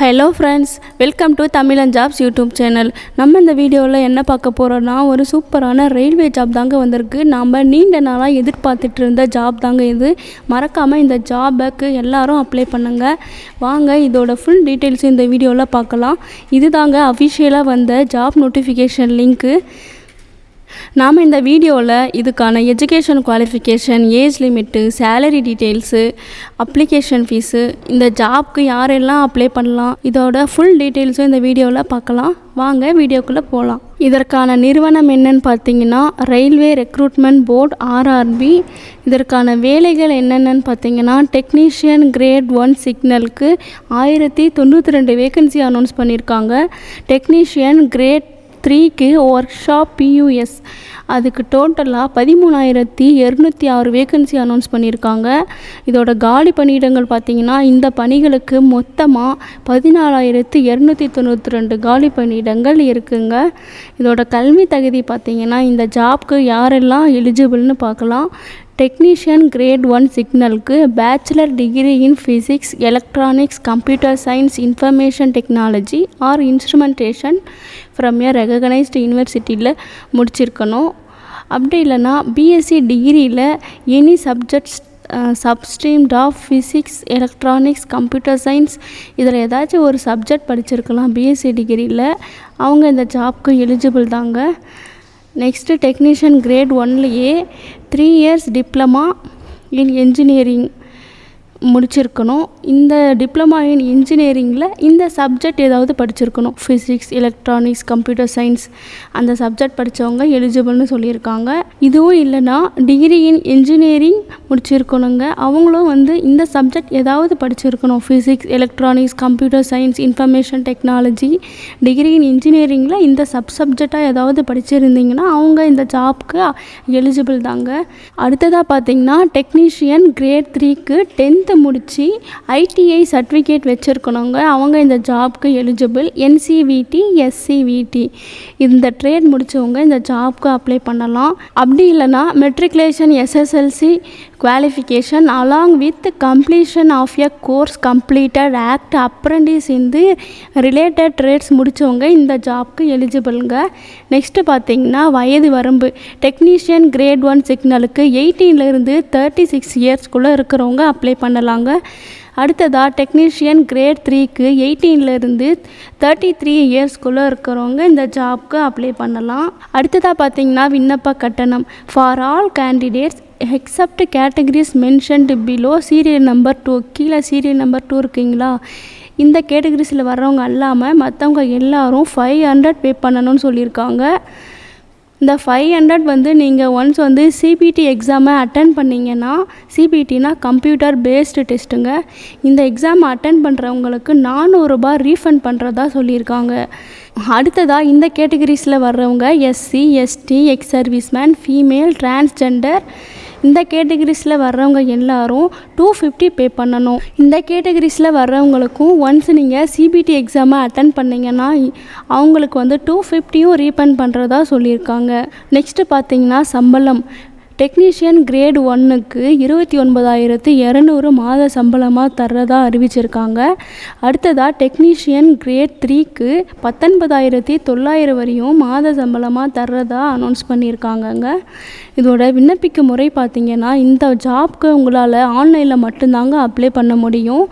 Hello friends, welcome to Tamil and jobs YouTube channel. நம்ம இந்த வீடியோவில் என்ன பார்க்க போகிறோன்னா, ஒரு சூப்பரான ரயில்வே ஜாப் தாங்க வந்திருக்கு. நாம் நீண்ட நாளாக எதிர்பார்த்துட்டு இருந்த ஜாப் தாங்க இது. மறக்காமல் இந்த ஜாபுக்கு எல்லாரும் அப்ளை பண்ணுங்கள். வாங்க இதோட ஃபுல் டீட்டெயில்ஸ் இந்த வீடியோவில் பார்க்கலாம். இது தாங்க அஃபிஷியலாக வந்த ஜாப் நோட்டிஃபிகேஷன் லிங்க்கு. நாம் இந்த வீடியோவில் இதுக்கான education qualification, age limit, salary details, application fees, இந்த ஜாப்க்கு யாரெல்லாம் அப்ளை பண்ணலாம், இதோட ஃபுல் டீட்டெயில்ஸும் இந்த வீடியோவில் பார்க்கலாம். வாங்க வீடியோக்குள்ளே போகலாம். இதற்கான நிறுவனம் என்னன்னு பார்த்தீங்கன்னா ரயில்வே ரெக்ரூட்மெண்ட் போர்டு RRB. இதற்கான வேலைகள் என்னென்னு பார்த்தீங்கன்னா டெக்னீஷியன் கிரேட் 1 சிக்னலுக்கு 1092 வேகன்சி அனௌன்ஸ் பண்ணியிருக்காங்க. டெக்னீஷியன் கிரேட் 3க்கு ஒர்க் ஷாப் PUS அதுக்கு டோட்டலாக 13,206 வேகன்சி அனௌன்ஸ் பண்ணியிருக்காங்க. இதோட காலி பணியிடங்கள் பார்த்திங்கன்னா இந்த பணிகளுக்கு மொத்தமாக 14,292 காலி பணியிடங்கள் இருக்குங்க. இதோட கல்வி தகுதி பார்த்திங்கன்னா இந்த ஜாப்க்கு யாரெல்லாம் எலிஜிபிள்னு பார்க்கலாம். டெக்னீஷியன் கிரேட் 1 சிக்னலுக்கு bachelor degree in physics, electronics, computer science, information technology or instrumentation from a recognised யூனிவர்சிட்டியில் முடிச்சிருக்கணும். அப்படி இல்லைன்னா BSc டிகிரியில் any subjects substreamed of physics, electronics, computer science இதில் ஏதாச்சும் ஒரு சப்ஜெக்ட் படிச்சிருக்கலாம் BSc டிகிரியில். அவங்க இந்த ஜாப்க்கு எலிஜிபிள் தாங்க. நெக்ஸ்ட்டு டெக்னீஷியன் கிரேட் 1லேயே 3 இயர்ஸ் டிப்ளமா இன் என்ஜினியரிங் முடிச்சிருக்கணும். இந்த டிப்ளமா இன் இன்ஜினியரிங்கில் இந்த சப்ஜெக்ட் ஏதாவது படிச்சிருக்கணும். ஃபிசிக்ஸ், எலக்ட்ரானிக்ஸ், கம்ப்யூட்டர் சயின்ஸ் அந்த சப்ஜெக்ட் படித்தவங்க எலிஜிபிள்னு சொல்லியிருக்காங்க. இதுவும் இல்லைன்னா டிகிரி இன் இன்ஜினியரிங் முடிச்சிருக்கணுங்க. அவங்களும் இந்த சப்ஜெக்ட் ஏதாவது படிச்சிருக்கணும். Physics, electronics, computer science, information technology, degree in இன்ஜினியரிங்கில் இந்த சப்ஜெக்டாக ஏதாவது படிச்சிருந்தீங்கன்னா அவங்க இந்த ஜாப்க்கு எலிஜிபிள் தாங்க. அடுத்ததாக பார்த்தீங்கன்னா டெக்னீஷியன் கிரேட் 3க்கு 10th முடித்து ITI சர்டிஃபிகேட் வச்சுருக்கணுங்க. அவங்க இந்த ஜாப்க்கு எலிஜிபிள். NCVT, SCVT இந்த ட்ரேட் முடித்தவங்க இந்த ஜாப்க்கு அப்ளை பண்ணலாம். அப்படி இல்லைன்னா matriculation SSLC qualification along with completion of a course completed act apprentice இந்த ரிலேட்டட் ட்ரேட்ஸ் முடித்தவங்க இந்த ஜாப்க்கு எலிஜிபிளுங்க. நெக்ஸ்ட்டு பார்த்தீங்கன்னா வயது வரம்பு. டெக்னீஷியன் கிரேட் 1 சிக்னலுக்கு 18லேருந்து 36 இயர்ஸ்க்குள்ளே இருக்கிறவங்க அப்ளை பண்ணலாங்க. அடுத்ததாக டெக்னீஷியன் கிரேட் 3க்கு 18லேருந்து 33 இயர்ஸ்க்குள்ளே இருக்கிறவங்க இந்த ஜாப்க்கு அப்ளை பண்ணலாம். அடுத்ததாக பார்த்தீங்கன்னா விண்ணப்ப கட்டணம் for all candidates accept categories mentioned below serial number 2. கீழே சீரியல் நம்பர் 2 இருக்குங்களா, இந்த கேட்டகரிஸில் வர்றவங்க அல்லாமல் மற்றவங்க எல்லாரும் 500 பே பண்ணணும்னு சொல்லியிருக்காங்க. இந்த 500 நீங்கள் ஒன்ஸ் CBT எக்ஸாமை அட்டன் பண்ணிங்கன்னா, CBTனா கம்ப்யூட்டர் பேஸ்டு டெஸ்ட்டுங்க. இந்த எக்ஸாமை அட்டன் பண்ணுறவங்களுக்கு 400 ரூபாய் ரீஃபண்ட் பண்ணுறதா சொல்லியிருக்காங்க. அடுத்ததாக இந்த கேட்டகரிஸில் வர்றவங்க SC, ST, X serviceman, female, transgender இந்த கேட்டகரிஸில் வர்றவங்க எல்லாரும் 250 பே பண்ணணும். இந்த கேட்டகரிஸில் வர்றவங்களுக்கும் ஒன்ஸ் நீங்கள் CBT எக்ஸாமை அட்டன் பண்ணிங்கன்னா அவங்களுக்கு 250யும் ரீஃபண்ட் பண்ணுறதா சொல்லியிருக்காங்க. நெக்ஸ்ட்டு பார்த்தீங்கன்னா சம்பளம். டெக்னீஷியன் கிரேட் 1க்கு 29,200 மாத சம்பளமாக தர்றதா அறிவிச்சிருக்காங்க. அடுத்ததாக டெக்னீஷியன் கிரேட் 3க்கு 19,900 வரையும் மாத சம்பளமாக தர்றதா அனௌன்ஸ் பண்ணியிருக்காங்கங்க. இதோட விண்ணப்பிக்க முறை பார்த்திங்கன்னா இந்த ஜாப்க்கு உங்களால் ஆன்லைனில் மட்டும்தாங்க அப்ளை பண்ண முடியும்.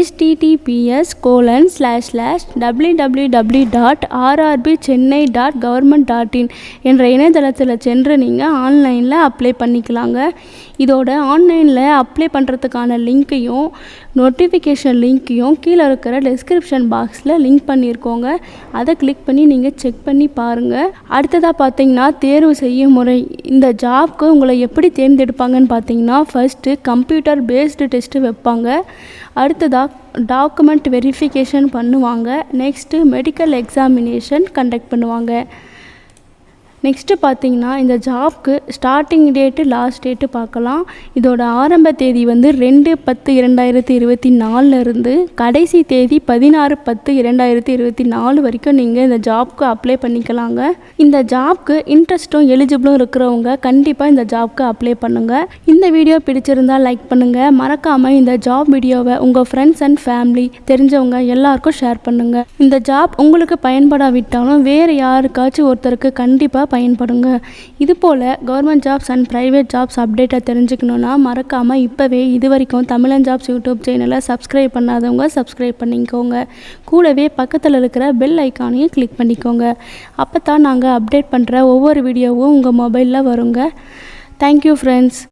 https://www.rrbchennai.government.in என்ற இணையதளத்தில் சென்று நீங்கள் ஆன்லைனில் அப்ளை பண்ணிக்கலாங்க. இதோட ஆன்லைனில் அப்ளை பண்ணுறதுக்கான லிங்க்கையும் நோட்டிஃபிகேஷன் லிங்க்கையும் கீழே இருக்கிற டெஸ்கிரிப்ஷன் பாக்ஸில் லிங்க் பண்ணியிருக்கோங்க. அதை கிளிக் பண்ணி நீங்கள் செக் பண்ணி பாருங்கள். அடுத்ததாக பார்த்தீங்கன்னா தேர்வு செய்யும் முறை. இந்த ஜாப்க்கு உங்களை எப்படி தேர்ந்தெடுப்பாங்கன்னு பார்த்தீங்கன்னா ஃபஸ்ட்டு கம்ப்யூட்டர் பேஸ்டு டெஸ்ட்டு வைப்பாங்க. அடுத்ததாக டாக்குமெண்ட் வெரிஃபிகேஷன் பண்ணுவாங்க. நெக்ஸ்ட்டு மெடிக்கல் எக்ஸாமினேஷன் கண்டக்ட் பண்ணுவாங்க. நெக்ஸ்ட்டு பார்த்தீங்கன்னா இந்த ஜாப்க்கு ஸ்டார்டிங் டேட்டு லாஸ்ட் டேட்டு பார்க்கலாம். இதோட ஆரம்ப தேதி வந்து 2/10/2024 இருந்து கடைசி தேதி 16/10/2024 வரைக்கும் நீங்கள் இந்த ஜாப்க்கு அப்ளை பண்ணிக்கலாங்க. இந்த ஜாப்க்கு இன்ட்ரெஸ்ட்டும் எலிஜிபிளும் இருக்கிறவங்க கண்டிப்பாக இந்த ஜாப்க்கு அப்ளை பண்ணுங்கள். இந்த வீடியோ பிடிச்சிருந்தால் லைக் பண்ணுங்கள். மறக்காமல் இந்த ஜாப் வீடியோவை உங்கள் ஃப்ரெண்ட்ஸ் அண்ட் ஃபேமிலி தெரிஞ்சவங்க எல்லாருக்கும் ஷேர் பண்ணுங்கள். இந்த ஜாப் உங்களுக்கு பயன்படாவிட்டாலும் வேறு யாருக்காச்சும் ஒருத்தருக்கு கண்டிப்பாக பயன்படுங்க. இதுபோல் government jobs and private jobs அப்டேட்டை தெரிஞ்சுக்கணுன்னா மறக்காமல் இப்போவே இது வரைக்கும் தமிழன் ஜாப்ஸ் யூடியூப் சேனலை சப்ஸ்கிரைப் பண்ணாதவங்க சப்ஸ்கிரைப் பண்ணிக்கோங்க. கூடவே பக்கத்தில் இருக்கிற பெல் ஐக்கானையும் கிளிக் பண்ணிக்கோங்க. அப்போ தான் நாங்கள் அப்டேட் பண்ணுற ஒவ்வொரு வீடியோவும் உங்கள் மொபைலில் வருங்க. Thank you friends.